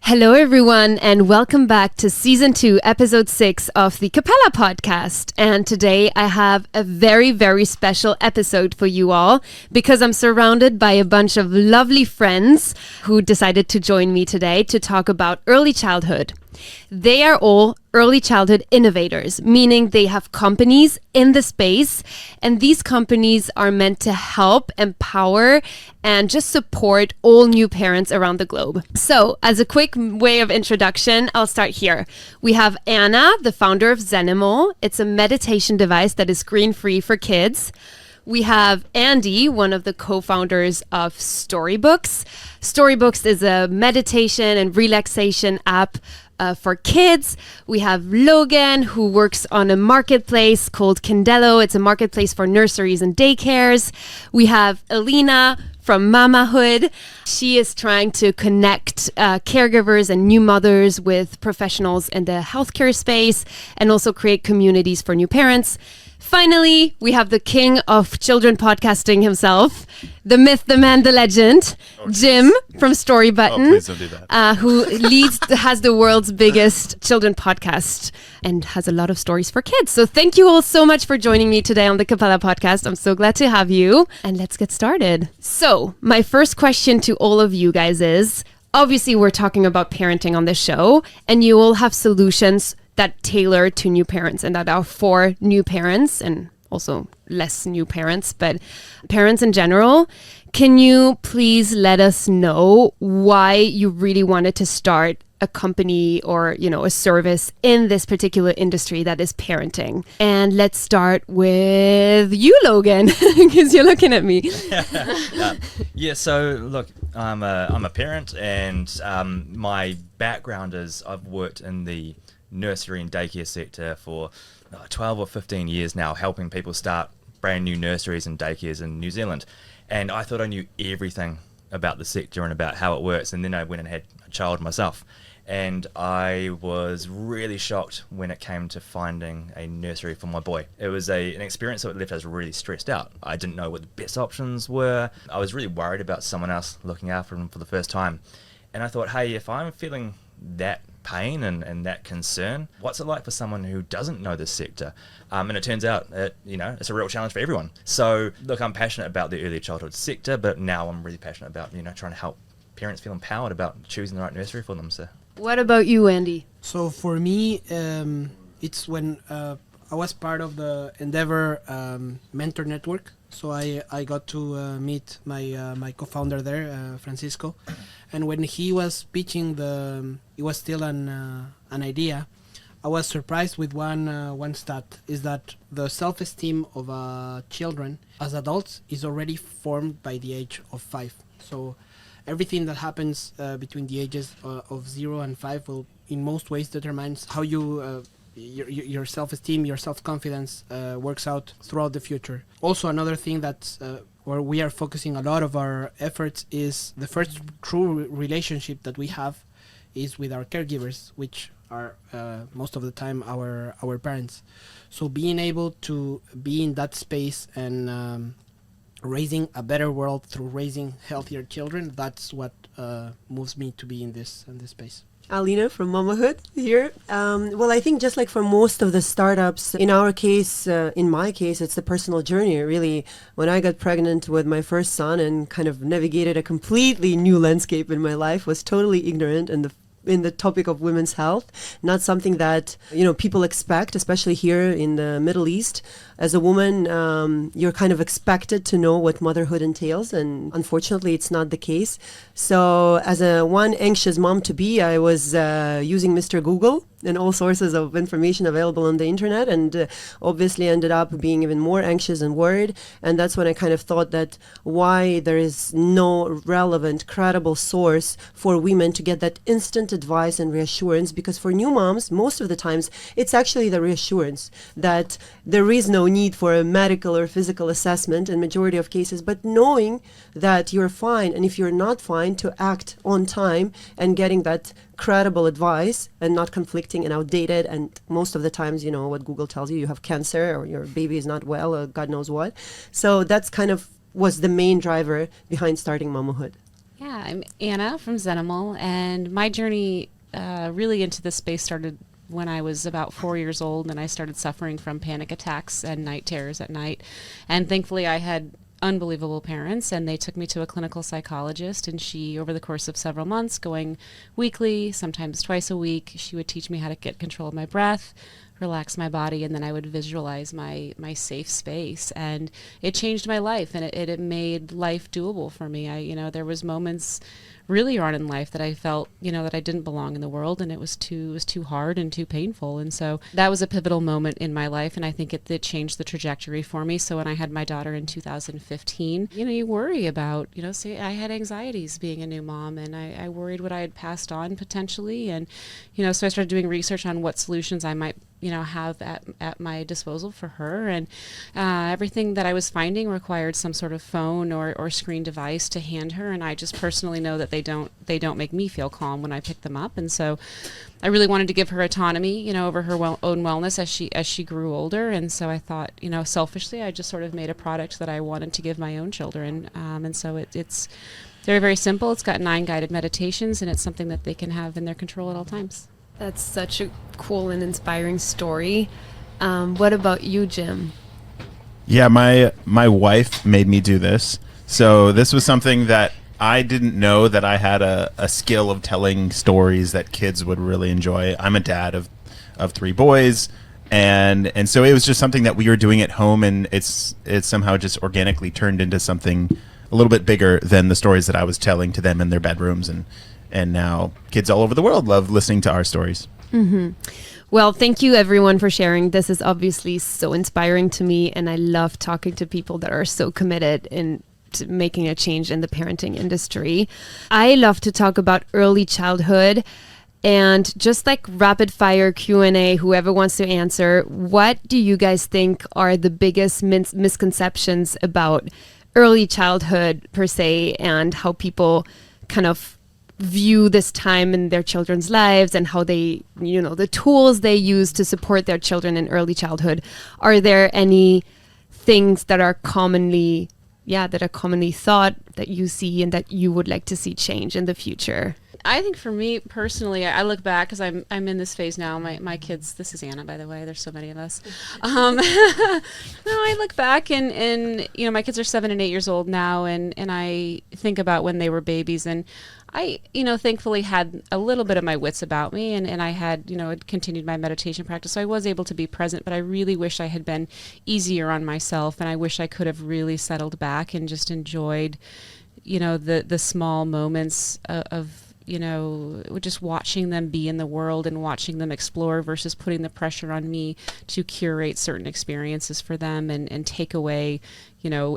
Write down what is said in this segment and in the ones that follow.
Hello, everyone, and welcome back to Season 2, Episode 6 of the Capella Podcast. And today I have a very, very special episode for you all because I'm surrounded by a bunch of lovely friends who decided to join me today to talk about early childhood. They are all early childhood innovators, meaning they have companies in the space, and these companies are meant to help, empower, and just support all new parents around the globe. So, as a quick way of introduction, I'll start here. We have Anna, the founder of Zenimal. It's a meditation device that is screen-free for kids. We have Andy, one of the co-founders of Storybooks. Storybooks is a meditation and relaxation app for kids. We have Logan, who works on a marketplace called Kindello. It's a marketplace for nurseries and daycares. We have Elena from Mamahood. She is trying to connect caregivers and new mothers with professionals in the healthcare space and also create communities for new parents. Finally, we have the king of children podcasting himself, the myth, the man, the legend, Jim from Storybutton, please don't do that. who has the world's biggest children podcast and has a lot of stories for kids. So thank you all so much for joining me today on the Capella Podcast. I'm so glad to have you. And let's get started. So my first question to all of you guys is, obviously we're talking about parenting on this show, and you all have solutions that tailor to new parents and that are for new parents and also less new parents, but parents in general. Can you please let us know why you really wanted to start a company or, a service in this particular industry that is parenting? And let's start with you, Logan, because you're looking at me. So look, I'm a parent, and my background is I've worked in the nursery and daycare sector for 12 or 15 years now, helping people start brand new nurseries and daycares in New Zealand. And I thought I knew everything about the sector and about how it works. And then I went and had a child myself. And I was really shocked when it came to finding a nursery for my boy. It was an experience that left us really stressed out. I didn't know what the best options were. I was really worried about someone else looking after him for the first time. And I thought, hey, if I'm feeling that pain and that concern, what's it like for someone who doesn't know this sector? And it turns out that, it's a real challenge for everyone. So look, I'm passionate about the early childhood sector, but now I'm really passionate about, trying to help parents feel empowered about choosing the right nursery for them. So What about you, Andy? So for me, it's when I was part of the Endeavor mentor network. So I got to meet my co-founder there, Francisco, and when he was pitching it was still an idea. I was surprised with one stat, is that the self-esteem of children as adults is already formed by the age of 5. So everything that happens between the ages of 0 and 5 will in most ways determines how you your self-esteem, your self-confidence works out throughout the future. Also, another thing that's where we are focusing a lot of our efforts is the first true relationship that we have is with our caregivers, which are most of the time our parents. So being able to be in that space and raising a better world through raising healthier children, that's what moves me to be in this space. Alina from Mamahood here. Well, I think just like for most of the startups, in our case, in my case, it's the personal journey. Really, when I got pregnant with my first son and kind of navigated a completely new landscape in my life, was totally ignorant in the topic of women's health, not something that people expect, especially here in the Middle East. As a woman, you're kind of expected to know what motherhood entails, and unfortunately, it's not the case. So, as one anxious mom to be, I was using Mr. Google and all sources of information available on the internet, and obviously ended up being even more anxious and worried. And that's when I kind of thought that why there is no relevant, credible source for women to get that instant advice and reassurance, because for new moms, most of the times, it's actually the reassurance that there is no need for a medical or physical assessment in majority of cases, but knowing that you're fine, and if you're not fine, to act on time and getting that credible advice and not conflicting and outdated. And most of the times, what Google tells you have cancer or your baby is not well or God knows what. So that's kind of was the main driver behind starting Mamahood. Yeah, I'm Anna from Zenimal, and my journey really into this space started when I was about 4 years old, and I started suffering from panic attacks and night terrors at night. And thankfully, I had unbelievable parents, and they took me to a clinical psychologist, and she, over the course of several months, going weekly, sometimes twice a week, she would teach me how to get control of my breath, relax my body, and then I would visualize my safe space. And it changed my life, and it made life doable for me. There was moments really on in life that I felt, that I didn't belong in the world, and it was too hard and too painful. And so that was a pivotal moment in my life, and I think it changed the trajectory for me. So when I had my daughter in 2015, you worry about, see, I had anxieties being a new mom, and I worried what I had passed on potentially. And, so I started doing research on what solutions I might have at my disposal for her, and everything that I was finding required some sort of phone or screen device to hand her, and I just personally know that they don't make me feel calm when I pick them up. And so I really wanted to give her autonomy, over her own wellness as she grew older. And so I thought, selfishly, I just sort of made a product that I wanted to give my own children, and so it's very, very simple. It's got 9 guided meditations, and it's something that they can have in their control at all times. That's such a cool and inspiring story. What about you, Jim? Yeah, my wife made me do this. So this was something that I didn't know that I had a skill of telling stories that kids would really enjoy. I'm a dad of 3 boys, and so it was just something that we were doing at home, and it's somehow just organically turned into something a little bit bigger than the stories that I was telling to them in their bedrooms, and now kids all over the world love listening to our stories. Mm-hmm. Well, thank you everyone for sharing. This is obviously so inspiring to me, and I love talking to people that are so committed in to making a change in the parenting industry. I love to talk about early childhood, and just like rapid fire Q&A, whoever wants to answer, what do you guys think are the biggest misconceptions about early childhood per se, and how people kind of view this time in their children's lives, and how they, the tools they use to support their children in early childhood? Are there any things that are commonly thought that you see and that you would like to see change in the future? I think for me personally, I look back because I'm in this phase now. My kids, this is Anna, by the way. There's so many of us. No, I look back and my kids are 7 and 8 years old now, and I think about when they were babies, and I, thankfully had a little bit of my wits about me, and I had, had continued my meditation practice. So I was able to be present, but I really wish I had been easier on myself, and I wish I could have really settled back and just enjoyed, the small moments of just watching them be in the world and watching them explore, versus putting the pressure on me to curate certain experiences for them and take away,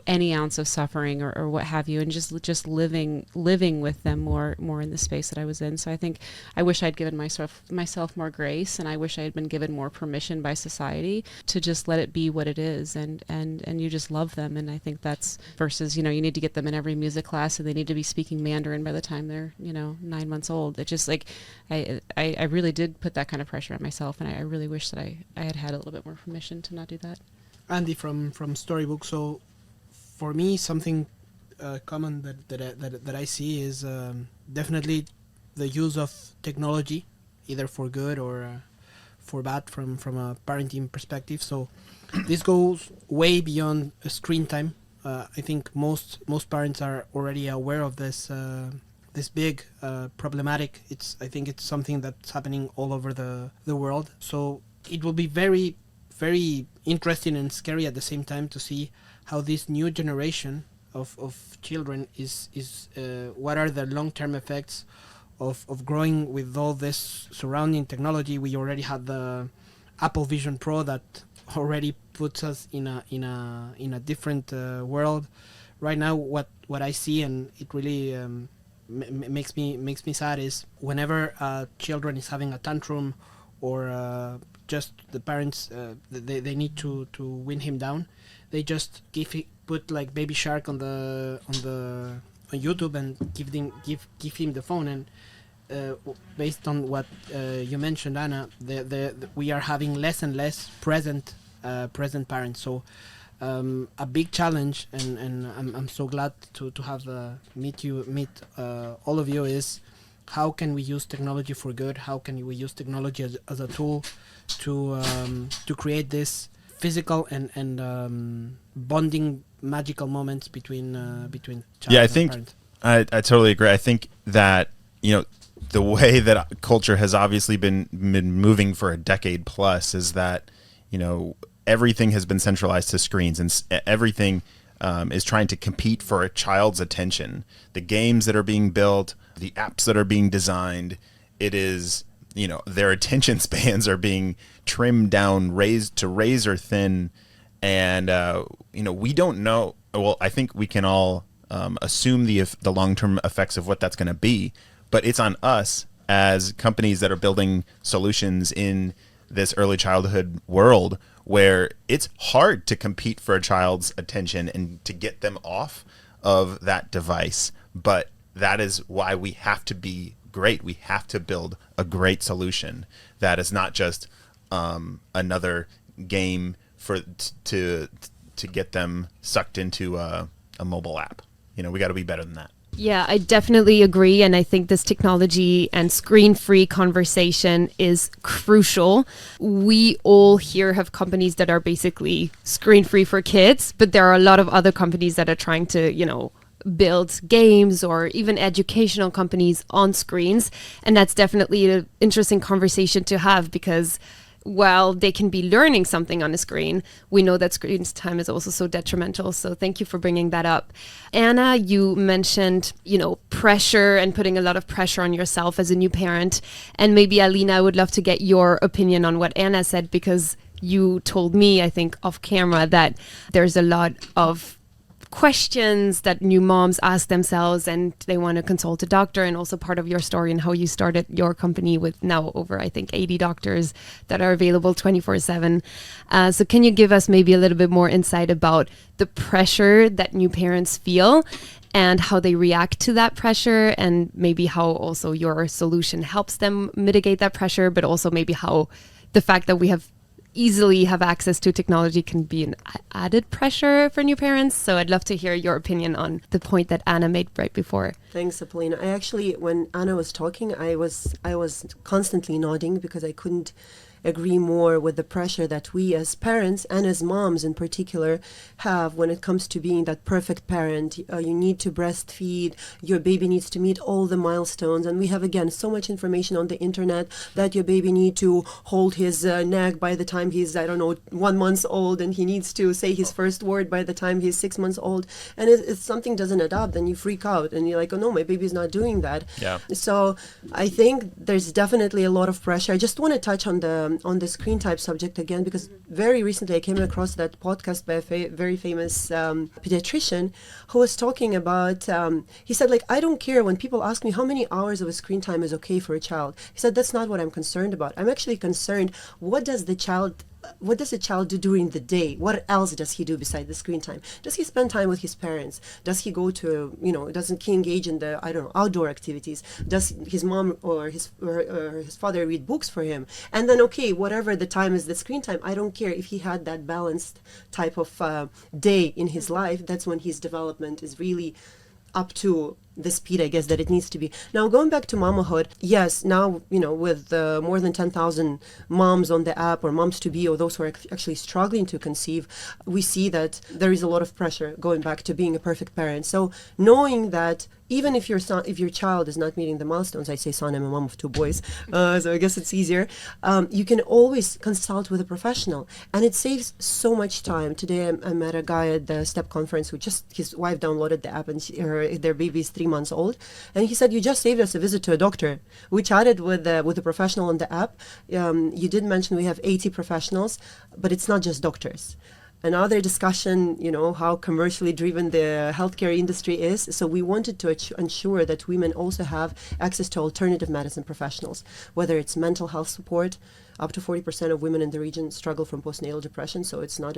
any ounce of suffering or what have you, and just living with them more in the space that I was in. So I think I wish I'd given myself more grace, and I wish I had been given more permission by society to just let it be what it is, and you just love them. And I think that's versus, you need to get them in every music class and they need to be speaking Mandarin by the time they're, 9 months old. It just like, I really did put that kind of pressure on myself, and I really wish that I had a little bit more permission to not do that. Andy from Storybook. So for me, something common that I see is definitely the use of technology, either for good or for bad, from a parenting perspective. So this goes way beyond screen time. I think most parents are already aware of this big problematic. I think it's something that's happening all over the world. So it will be very, very interesting and scary at the same time to see how this new generation of children is what are the long-term effects of growing with all this surrounding technology. We already had the Apple Vision Pro that already puts us in a different world. Right now, what I see, and it really makes me sad, is whenever children is having a tantrum, or just the parents they need to win him down, they just put like Baby Shark on YouTube and give him the phone. And based on what you mentioned, Anna, we are having less and less present parents. So a big challenge, and I'm so glad to have meet all of you, is how can we use technology for good? How can we use technology as a tool to create this physical and bonding magical moments between child Yeah, I and think parent? I totally agree. I think that, the way that culture has obviously been moving for a decade plus is that, everything has been centralized to screens, and everything is trying to compete for a child's attention. The games that are being built, the apps that are being designed, it is, their attention spans are being trimmed down, raised to razor thin. And, we don't know. Well, I think we can all assume the long-term effects of what that's going to be, but it's on us as companies that are building solutions in this early childhood world where it's hard to compete for a child's attention and to get them off of that device. But that is why we have to be great. We have to build a great solution that is not just another game to get them sucked into a mobile app. We got to be better than that. Yeah, I definitely agree. And I think this technology and screen-free conversation is crucial. We all here have companies that are basically screen-free for kids, but there are a lot of other companies that are trying to, build games or even educational companies on screens. And that's definitely an interesting conversation to have, because while they can be learning something on a screen, we know that screen time is also so detrimental. So thank you for bringing that up. Anna, you mentioned, pressure and putting a lot of pressure on yourself as a new parent. And maybe, Alina, I would love to get your opinion on what Anna said, because you told me, I think, off camera, that there's a lot of questions that new moms ask themselves and they want to consult a doctor, and also part of your story and how you started your company with now over, I think, 80 doctors that are available 24/7. So can you give us maybe a little bit more insight about the pressure that new parents feel and how they react to that pressure, and maybe how also your solution helps them mitigate that pressure, but also maybe how the fact that we easily have access to technology can be an added pressure for new parents? So I'd love to hear your opinion on the point that Anna made right before. Thanks, Apolina. I actually, when Anna was talking, I was constantly nodding because I couldn't agree more with the pressure that we as parents and as moms in particular have when it comes to being that perfect parent. You need to breastfeed, your baby needs to meet all the milestones, and we have, again, so much information on the internet that your baby need to hold his neck by the time he's, 1 month old, and he needs to say his first word by the time he's 6 months old. And if something doesn't add up, then you freak out and you're like, oh no, my baby's not doing that. Yeah. So I think there's definitely a lot of pressure. I just want to touch on the screen type subject again, because very recently I came across that podcast by a very famous pediatrician who was talking about, he said, I don't care when people ask me how many hours of a screen time is okay for a child. He said, that's not what I'm concerned about. I'm actually concerned, what does a child do during the day? What else does he do beside the screen time? Does he spend time with his parents? Does he go to, doesn't he engage in the, outdoor activities? Does his mom or his father read books for him? And then, okay, whatever the time is, the screen time, I don't care. If he had that balanced type of day in his life, that's when his development is really up to the speed, I guess, that it needs to be. Now, going back to Mamahood, yes, now, with more than 10,000 moms on the app, or moms-to-be, or those who are actually struggling to conceive, we see that there is a lot of pressure going back to being a perfect parent. So knowing that even if your child is not meeting the milestones, I say son, I'm a mom of 2 boys, so I guess it's easier, you can always consult with a professional, and it saves so much time. Today I met a guy at the STEP conference who his wife downloaded the app, and their baby is 3 months old, and he said, you just saved us a visit to a doctor. We chatted with the professional on the app. You did mention we have 80 professionals, but it's not just doctors. Another discussion, how commercially driven the healthcare industry is. So we wanted to ensure that women also have access to alternative medicine professionals, whether it's mental health support, up to 40% of women in the region struggle from postnatal depression. So it's not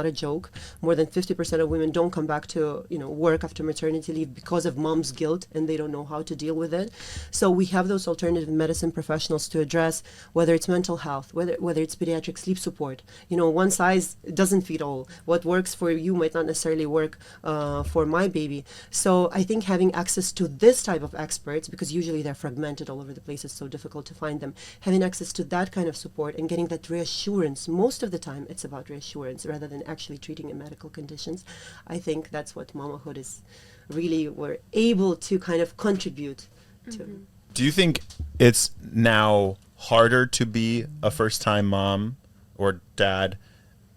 a joke. More than 50% of women don't come back to work after maternity leave because of mom's guilt, and they don't know how to deal with it. So we have those alternative medicine professionals to address whether it's mental health, whether it's pediatric sleep support. One size doesn't fit all. What works for you might not necessarily work for my baby. So I think having access to this type of experts, because usually they're fragmented all over the place, it's so difficult to find them, having access to that kind of support and getting that reassurance, most of the time it's about reassurance rather than actually treating a medical conditions. I think that's what Mamahood is really, we're able to kind of contribute to. Do you think it's now harder to be a first-time mom or dad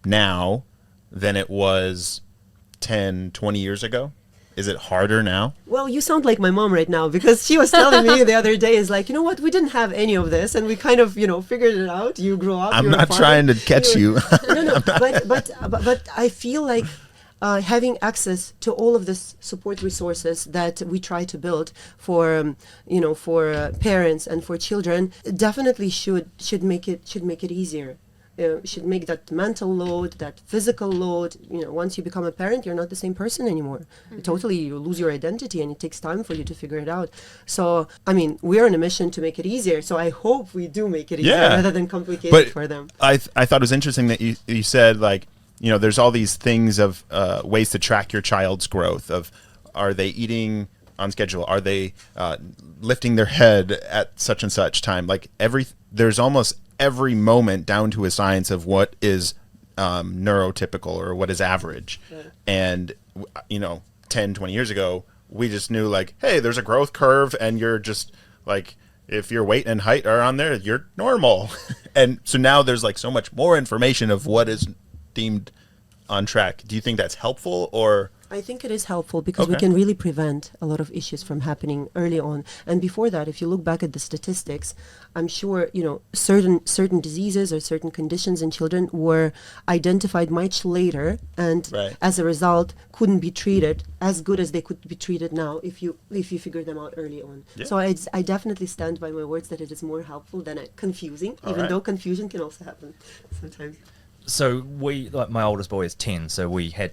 now than it was 10, 20 years ago? Is it harder now? Well, you sound like my mom right now, because she was telling me the other day, is like, you know what, we didn't have any of this, and we kind of, figured it out. You grew up. I'm not trying to catch you. No, but I feel like having access to all of this support resources that we try to build for parents and for children definitely should make it easier. Should make that mental load, that physical load. Once you become a parent, you're not the same person anymore. You lose your identity, and it takes time for you to figure it out. So, we're on a mission to make it easier. So I hope we do make it easier rather than complicate it for them. I thought it was interesting that you said, like, there's all these things of ways to track your child's growth. Of, are they eating on schedule? Are they lifting their head at such and such time? Like there's almost every moment down to a science of what is neurotypical or what is average. And 10, 20 years ago, we just knew, like, hey, there's a growth curve, and you're just like, if your weight and height are on there, you're normal. And so now there's like so much more information of what is deemed on track. Do you think that's helpful, or? I think it is helpful because we can really prevent a lot of issues from happening early on. And before that, if you look back at the statistics, I'm sure, certain diseases or certain conditions in children were identified much later, and as a result couldn't be treated as good as they could be treated now if you figure them out early on. Yeah. So I definitely stand by my words that it is more helpful than confusing, even though confusion can also happen sometimes. So my oldest boy is 10, so we had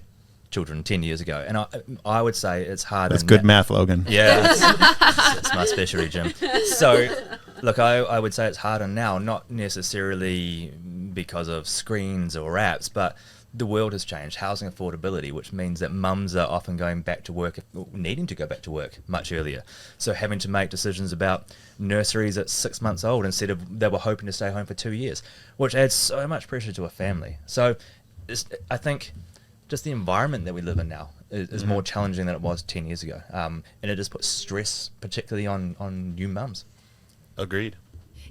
children 10 years ago, and I would say it's hard. That's good math, Logan. Yeah, it's my specialty, Jim. So look, I would say it's harder now, not necessarily because of screens or apps, but the world has changed. Housing affordability, which means that mums are often going back to work, needing to go back to work much earlier. So having to make decisions about nurseries at 6 months old instead of they were hoping to stay home for 2 years, which adds so much pressure to a family. So I think just the environment that we live in now is more challenging than it was 10 years ago. And it just puts stress, particularly on new mums. Agreed.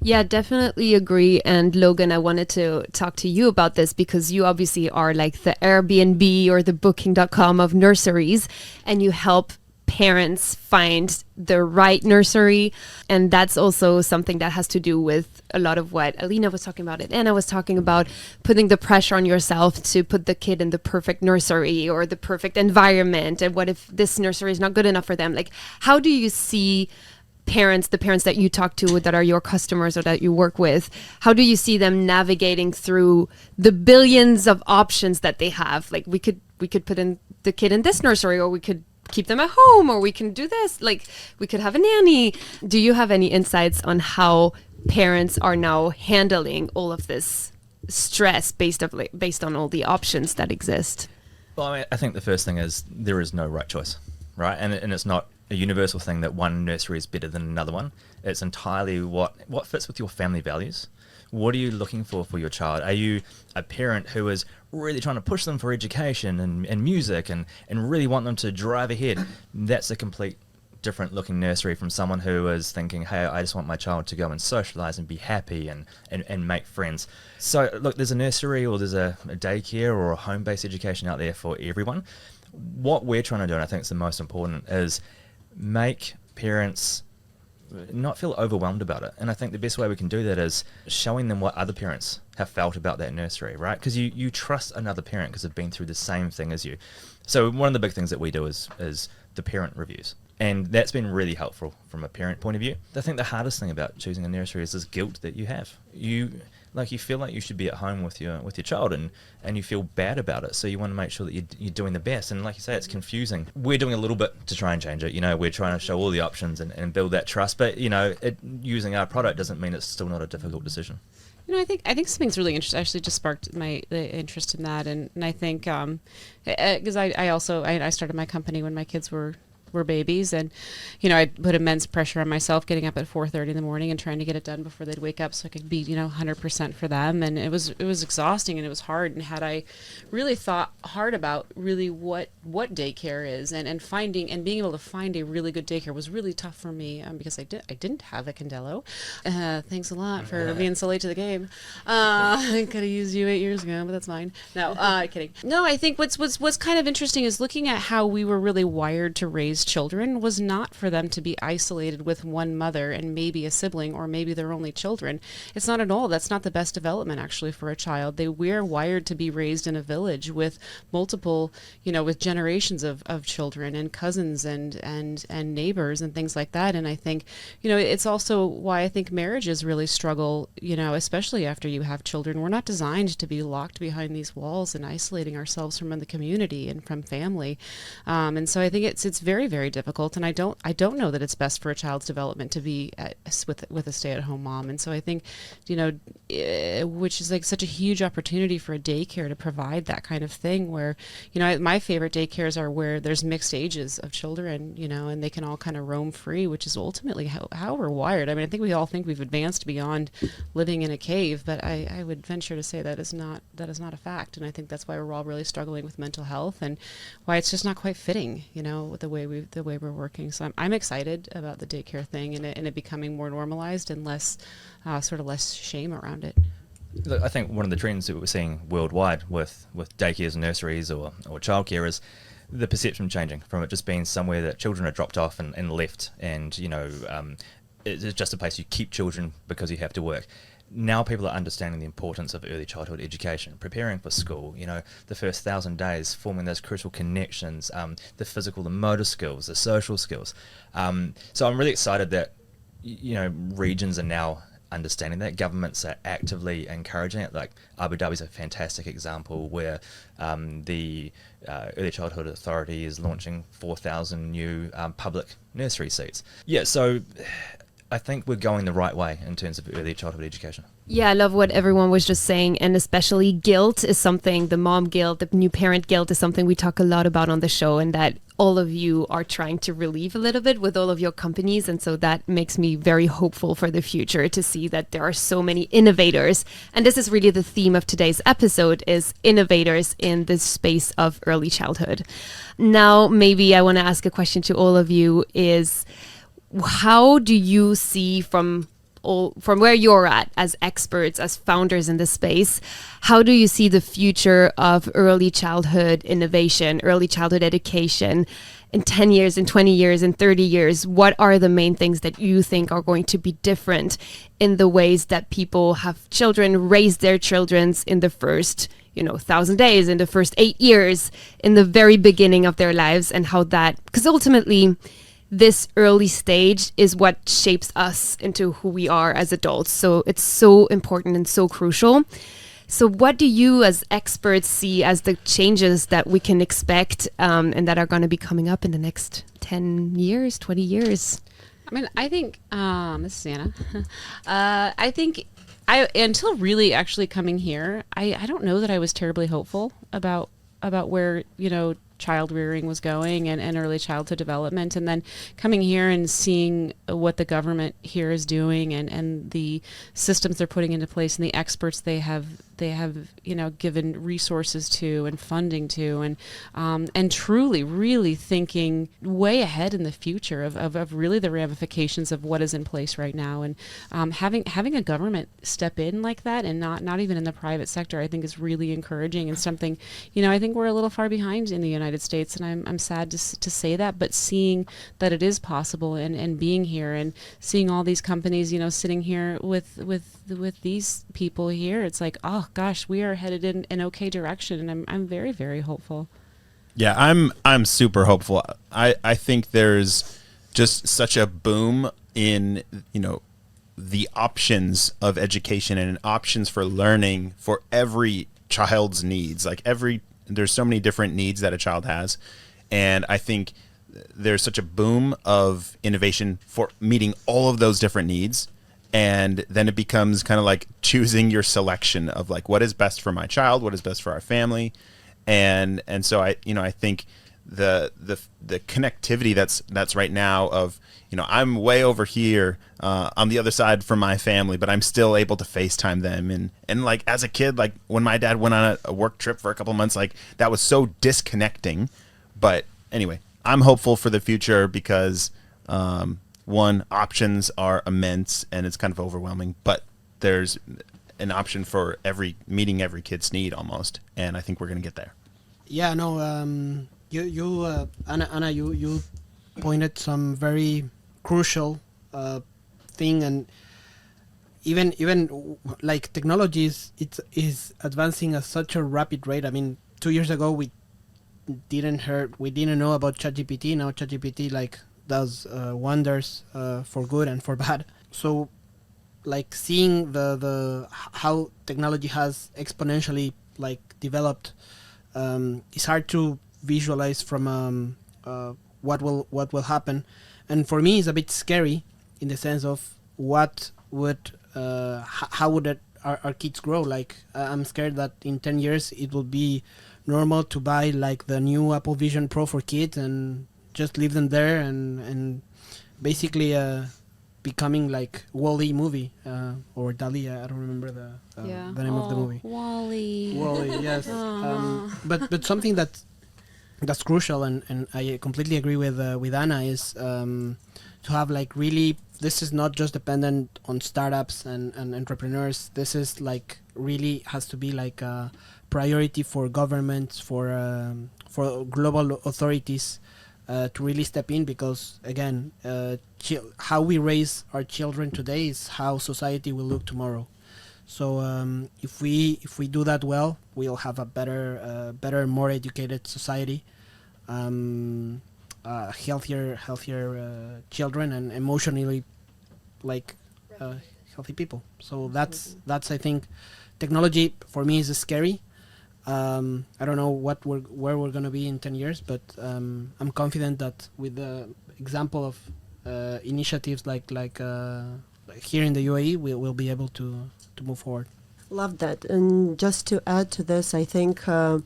Yeah, definitely agree. And Logan, I wanted to talk to you about this because you obviously are like the Airbnb or the booking.com of nurseries, and you help parents find the right nursery. And that's also something that has to do with a lot of what Alina was talking about and Anna was talking about, putting the pressure on yourself to put the kid in the perfect nursery or the perfect environment. And what if this nursery is not good enough for them? Like, how do you see the parents that you talk to that are your customers or that you work with, how do you see them navigating through the billions of options that they have? Like, we could put in the kid in this nursery, or we could keep them at home, or we can do this, like we could have a nanny. Do you have any insights on how parents are now handling all of this stress based on all the options that exist? Well, I think the first thing is there is no right choice, right? And it's not a universal thing that one nursery is better than another one. It's entirely what fits with your family values. What are you looking for your child? Are you a parent who is really trying to push them for education and music and really want them to drive ahead? That's a complete different looking nursery from someone who is thinking, hey, I just want my child to go and socialize and be happy and make friends. So look, there's a nursery or there's a daycare or a home-based education out there for everyone. What we're trying to do, and I think it's the most important, is make parents not feel overwhelmed about it. And I think the best way we can do that is showing them what other parents have felt about that nursery, right? Because you trust another parent because they've been through the same thing as you. So one of the big things that we do is the parent reviews. And that's been really helpful from a parent point of view. I think the hardest thing about choosing a nursery is this guilt that you have. like you feel like you should be at home with your child, and you feel bad about it. So you want to make sure that you're doing the best. And like you say, it's confusing. We're doing a little bit to try and change it. We're trying to show all the options and build that trust. But using our product doesn't mean it's still not a difficult decision. I think something's really interesting. Actually, just sparked the interest in that, and I think because I started my company when my kids were babies, and I put immense pressure on myself getting up at 4:30 in the morning and trying to get it done before they'd wake up so I could be 100% for them, and it was exhausting and it was hard. And had I really thought hard about really what daycare is and finding and being able to find a really good daycare was really tough for me, because I didn't have a Kindello. Thanks a lot for being so late to the game. I could have used you 8 years ago, but that's fine. No, kidding. No, I think what's kind of interesting is looking at how we were really wired to raise children was not for them to be isolated with one mother and maybe a sibling or maybe their only children. It's not at all. That's not the best development actually for a child. We're wired to be raised in a village with multiple, with generations of children and cousins and neighbors and things like that. And I think, it's also why I think marriages really struggle, especially after you have children. We're not designed to be locked behind these walls and isolating ourselves from the community and from family. And so I think it's very, very difficult, and I don't know that it's best for a child's development to be with a stay-at-home mom. And so I think, which is like such a huge opportunity for a daycare to provide that kind of thing, where my favorite daycares are where there's mixed ages of children, and they can all kind of roam free, which is ultimately how we're wired. I mean, I think we all think we've advanced beyond living in a cave, but I would venture to say that is not a fact. And I think that's why we're all really struggling with mental health and why it's just not quite fitting, with the way we're working. So I'm excited about the daycare thing and it becoming more normalized and less shame around it. Look, I think one of the trends that we're seeing worldwide with daycares and nurseries or childcare is the perception changing from it just being somewhere that children are dropped off and left, and it's just a place you keep children because you have to work. Now people are understanding the importance of early childhood education, preparing for school, the first 1,000 days, forming those crucial connections, the physical, the motor skills, the social skills. So I'm really excited that, regions are now understanding that. Governments are actively encouraging it. Like Abu Dhabi is a fantastic example where the Early Childhood Authority is launching 4,000 new public nursery seats. Yeah, so I think we're going the right way in terms of early childhood education. Yeah, I love what everyone was just saying, and especially guilt is something, the mom guilt, the new parent guilt is something we talk a lot about on the show, and that all of you are trying to relieve a little bit with all of your companies. And so that makes me very hopeful for the future to see that there are so many innovators. And this is really the theme of today's episode, is innovators in the space of early childhood. Now, maybe I want to ask a question to all of you is, how do you see from where you're at as experts, as founders in this space, how do you see the future of early childhood innovation, early childhood education in 10 years, in 20 years, in 30 years? What are the main things that you think are going to be different in the ways that people have children, raise their children in the first 1,000 days, in the first 8 years, in the very beginning of their lives, and how that, because ultimately this early stage is what shapes us into who we are as adults. So it's so important and so crucial. So what do you as experts see as the changes that we can expect and that are going to be coming up in the next 10 years, 20 years? I mean, I think, this is Anna, I think until really actually coming here, I don't know that I was terribly hopeful about where, child rearing was going and early childhood development, and then coming here and seeing what the government here is doing and the systems they're putting into place and the experts they have given resources to and funding to, and truly really thinking way ahead in the future of really the ramifications of what is in place right now, and having a government step in like that, and not even in the private sector, I think is really encouraging, and something I think we're a little far behind in the United States, and I'm sad to say that, but seeing that it is possible and being here and seeing all these companies sitting here with these people here, it's like, oh gosh, we are headed in an okay direction, and I'm very, very hopeful. Yeah, I'm super hopeful. I think there's just such a boom in the options of education and options for learning for every child's needs. Like there's so many different needs that a child has. And I think there's such a boom of innovation for meeting all of those different needs. And then it becomes kind of like choosing your selection of like, what is best for my child? What is best for our family? And so I think the connectivity that's right now of, I'm way over here on the other side from my family, but I'm still able to FaceTime them. And like as a kid, like when my dad went on a work trip for a couple months, like that was so disconnecting. But anyway, I'm hopeful for the future because one, options are immense and it's kind of overwhelming, but there's an option for meeting every kid's need almost, and I think we're gonna get there. Yeah, no. Anna, you pointed some very crucial thing, and even like technology is advancing at such a rapid rate. I mean, 2 years ago we didn't know about ChatGPT. Now ChatGPT like does wonders for good and for bad. So like seeing the how technology has exponentially like developed, it's hard to visualize from what will happen, and for me it's a bit scary in the sense of how would our kids grow. Like I'm scared that in 10 years it will be normal to buy like the new Apple Vision Pro for kids and just leave them there and basically becoming like WALL-E movie or DALL-E. I don't remember the name of the movie. WALL-E, yes. But something that's crucial, and I completely agree with Anna, is to have like really, this is not just dependent on startups and entrepreneurs. This is like really has to be like a priority for governments, for global authorities to really step in, because again, how we raise our children today is how society will look tomorrow. So if we do that well, we'll have a better, more educated society, healthier children, and emotionally like healthy people. So that's I think technology for me is scary. I don't know where we're gonna be in 10 years, but I'm confident that with the example of initiatives like here in the UAE, we'll be able to move forward. Love that. And just to add to this, I think the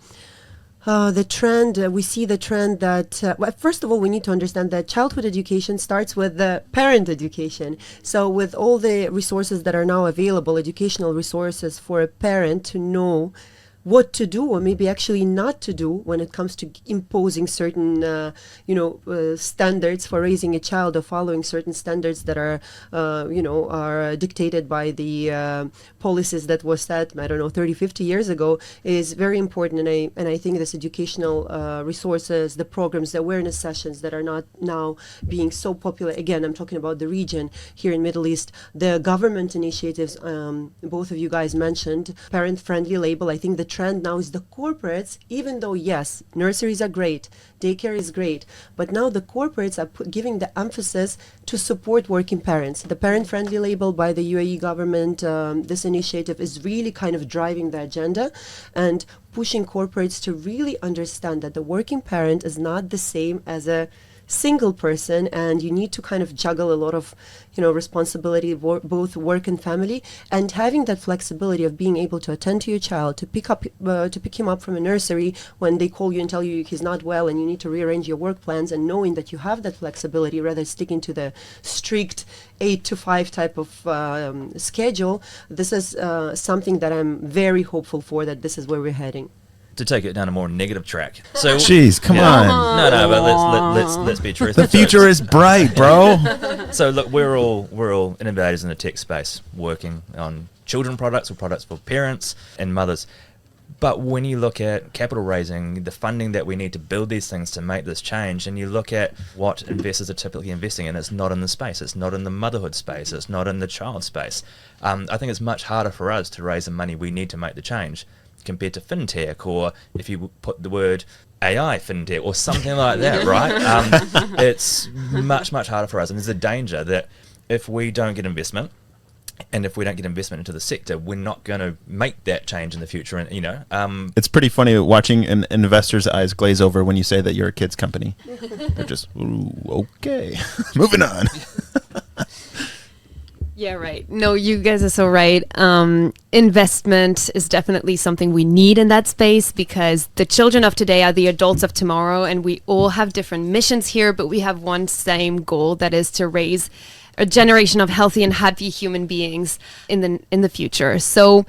trend, we see the trend that, well, first of all, we need to understand that childhood education starts with the parent education. So with all the resources that are now available, educational resources for a parent to know what to do, or maybe actually not to do, when it comes to imposing certain, standards for raising a child, or following certain standards that are, are dictated by the policies that was set, 30, 50 years ago, is very important. And I think this educational resources, the programs, the awareness sessions that are not now being so popular. Again, I'm talking about the region here in Middle East, the government initiatives. Both of you guys mentioned parent-friendly label. I think the trend now is the corporates, even though yes, nurseries are great, daycare is great, but now the corporates are giving the emphasis to support working parents. The parent-friendly label by the UAE government, this initiative is really kind of driving the agenda and pushing corporates to really understand that the working parent is not the same as a single person, and you need to kind of juggle a lot of responsibility, both work and family, and having that flexibility of being able to attend to your child, to pick him up from a nursery when they call you and tell you he's not well and you need to rearrange your work plans, and knowing that you have that flexibility rather than sticking to the strict 8 to 5 type of schedule. This is something that I'm very hopeful for, that this is where we're heading. To take it down a more negative track. So, jeez, come on. No, but let's be truthful. The future is bright, bro. So look, we're all innovators in the tech space, working on children products or products for parents and mothers. But when you look at capital raising, the funding that we need to build these things to make this change, and you look at what investors are typically investing in, it's not in the space. It's not in the motherhood space. It's not in the child space. I think it's much harder for us to raise the money we need to make the change, compared to fintech, or if you put the word AI fintech or something like that, right? It's much harder for us, and there's a danger that if we don't get investment, And if we don't get investment into the sector, we're not going to make that change in the future. And it's pretty funny watching an investor's eyes glaze over when you say that you're a kids company. They're just, ooh, okay, moving on. Yeah, right. No, you guys are so right. Investment is definitely something we need in that space, because the children of today are the adults of tomorrow, and we all have different missions here, but we have one same goal, that is to raise a generation of healthy and happy human beings in the future. So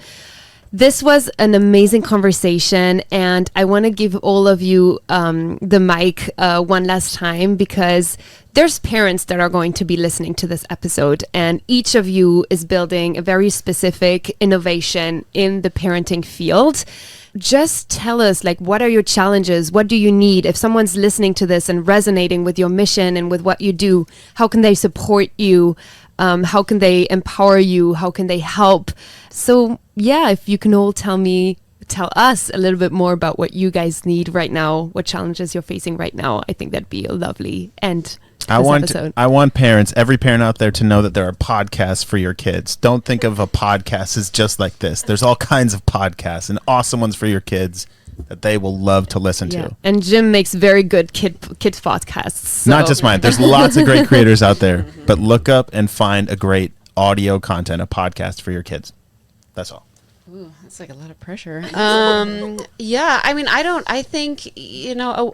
this was an amazing conversation, and I want to give all of you the mic one last time, because there's parents that are going to be listening to this episode, and each of you is building a very specific innovation in the parenting field. Just tell us, like, what are your challenges? What do you need? If someone's listening to this and resonating with your mission and with what you do, how can they support you? How can they empower you? How can they help? So yeah, if you can all tell us a little bit more about what you guys need right now, what challenges you're facing right now, I think that'd be a lovely end. I want parents, every parent out there, to know that there are podcasts for your kids. Don't think of a podcast as just like this. There's all kinds of podcasts, and awesome ones for your kids that they will love to listen to. And Jim makes very good kids podcasts. So. Not just mine. There's lots of great creators out there, but look up and find a great audio content, a podcast for your kids. That's all. Ooh, that's like a lot of pressure. Yeah, I mean, I think,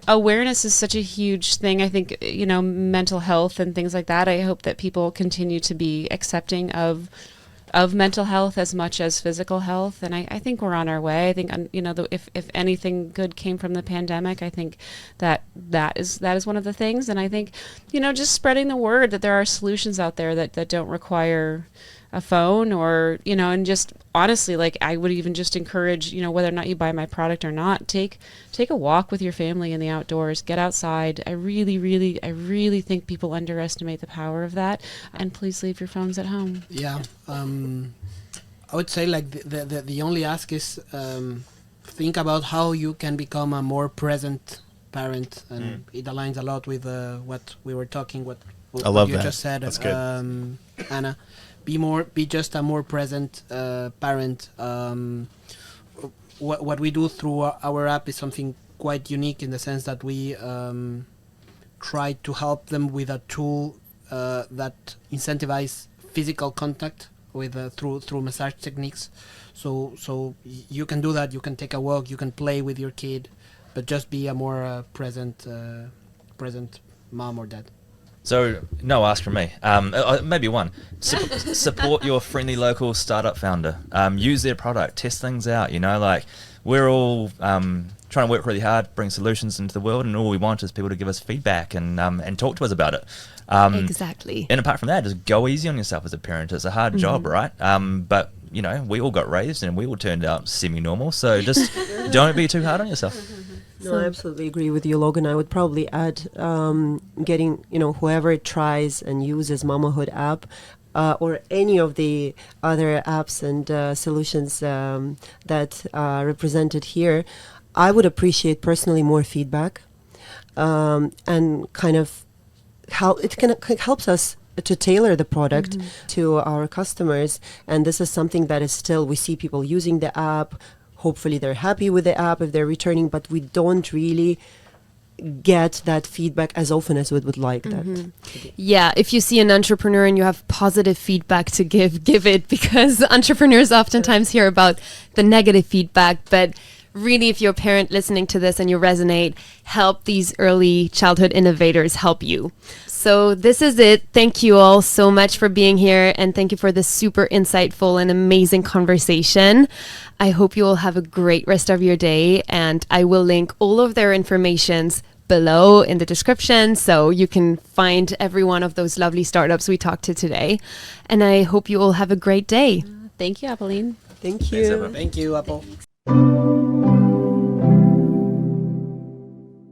awareness is such a huge thing. I think, mental health and things like that. I hope that people continue to be accepting of mental health as much as physical health. And I think we're on our way. I think, if anything good came from the pandemic, I think that is one of the things. And I think, just spreading the word that there are solutions out there that don't require a phone, or and just honestly, like, I would even just encourage, whether or not you buy my product or not, take a walk with your family in the outdoors, get outside. I really think people underestimate the power of that, and please leave your phones at home. I would say, like, the only ask is think about how you can become a more present parent, and it aligns a lot with what we were talking, what you just said. That's good. Anna. Be just a more present parent. What we do through our app is something quite unique, in the sense that we try to help them with a tool that incentivize physical contact with through massage techniques. So you can do that. You can take a walk. You can play with your kid, but just be a more present mom or dad. So, no ask from me. Maybe one. Support your friendly local startup founder. Use their product. Test things out. Like, we're all trying to work really hard, bring solutions into the world, and all we want is people to give us feedback and talk to us about it. Exactly. And apart from that, just go easy on yourself as a parent. It's a hard job, right? But, we all got raised and we all turned out semi-normal. So just don't be too hard on yourself. No, I absolutely agree with you, Logan. I would probably add getting, whoever tries and uses Mamahood app or any of the other apps and solutions that are represented here, I would appreciate personally more feedback and kind of how it helps us to tailor the product to our customers. And this is something that is still, we see people using the app. Hopefully they're happy with the app if they're returning, but we don't really get that feedback as often as we would like that. Yeah, if you see an entrepreneur and you have positive feedback to give it, because entrepreneurs oftentimes hear about the negative feedback. But really, if you're a parent listening to this and you resonate, help these early childhood innovators help you. So this is it. Thank you all so much for being here, and thank you for this super insightful and amazing conversation. I hope you all have a great rest of your day, and I will link all of their informations below in the description, so you can find every one of those lovely startups we talked to today. And I hope you all have a great day. Thank you, Apolline. Thank you. Thank you, Apple.